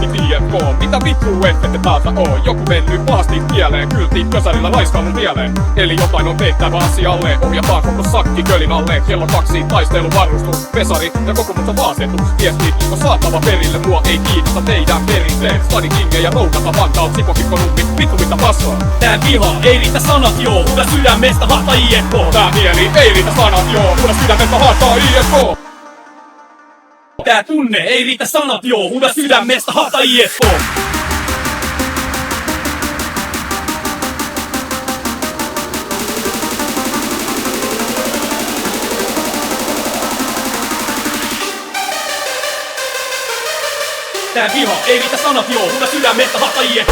niin IFK. Mitä vittuu ette täältä oo? Joku mennyt pahasti pieleen, kyltiin kösärillä raiskaa mun mieleen. Eli jotain on tehtävä asialle, ohjataan koko sakki kölin alle. Kello 2 taisteluvarustus, pesari ja koko muuta vaasetus. Viesti on saatava perille, mua ei kiinnosta teidän perinteet. Stadi Kingejä roudata Vantaat, Sipokikkonummi, vittu mitä paskaa. Tää viha, ei riitä sanat joo, huuda sydämestä hahtaa IFK. Tää mieli, ei riitä sanat joo, huuda sydämestä hahtaa IFK. Tää tunne, ei riitä sanat joo, huuda sydämestä hahtaa IFK. Tää viha, ei riitä sanat joo, huuda sydämestä hahtaa IFK.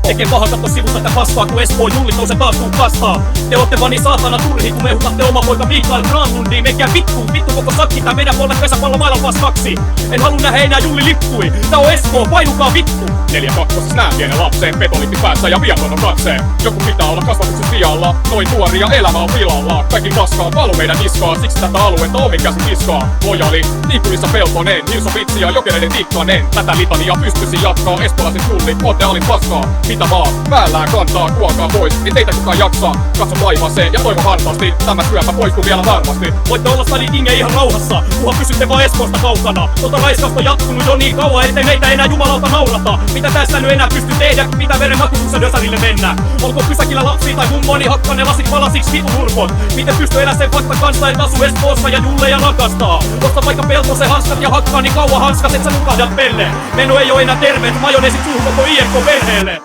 Tekee paha katso sivusta tää paskaa, kun Espoon jullit nousee taas kun kastaa. Te ootte vaan niin saatana turhi, kun mehutatte oma poika Mikael Granlundiin. Menkää vittu koko sakki, tää meidän puolelle pesäpallo maailman paskaksi. En halua nähdä enää Julli lippui, tää on Espoo, painukaa vittu. 4-2 nää pienen lapseen, petolitti päässä ja viaton on katseen. Joku pitää olla kasvatuksen vialla, noin nuori ja elämä on pilalla. Kaikki paskaa, palo meidän niskaa, siksi tätä aluetta omin käsin kiskaa. Lojali, Tiikulissa Peltonen, Hilso Vitsi ja Jokereiden Tikkanen. Tätä litania pystyisi jatkaa, espoolaiset jullit, ootte alin paskaa. Mitä vaan, päällään kantaa, kuolkaa pois, ei teitä kukaan jaksaa. Katso taivaaseen ja toivo hartaasti, tämä syöpä poistuu vielä varmasti. Voitte olla Stadi Kingejä ihan rauhassa, kunhan pysytte vaan Espoosta kaukana. Tota raiskausta jatkunut jo niin kauan, ettei meitä enää jumalauta naurata. Mitä tässä nyt enää pysty tehdä, pitää veren makuutuksen dösärille mennä. Onko pysäkillä lapsia tai mummo, niin hakkaa ne lasit palasiksi vitun urpot. Miten pystyy elää sen fakta kanssa, et asu Espoossa ja Julleja rakastaa. Osta vaikka Peltosen hanskat ja hakkaa niin kauan hanskat, et sä nukahdat pelle. Meno ei oo enää terveet, majoneesit suuhun koko IFK-perheelle.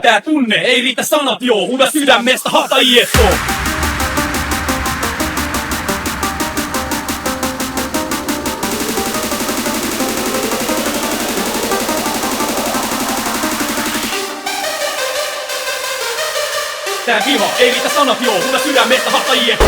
Tää tunne, ei riitä sanat joo, huuda sydämestä hahtaa IFK. Tää viha, ei riitä sanat joo, huuda sydämestä hahtaa IFK.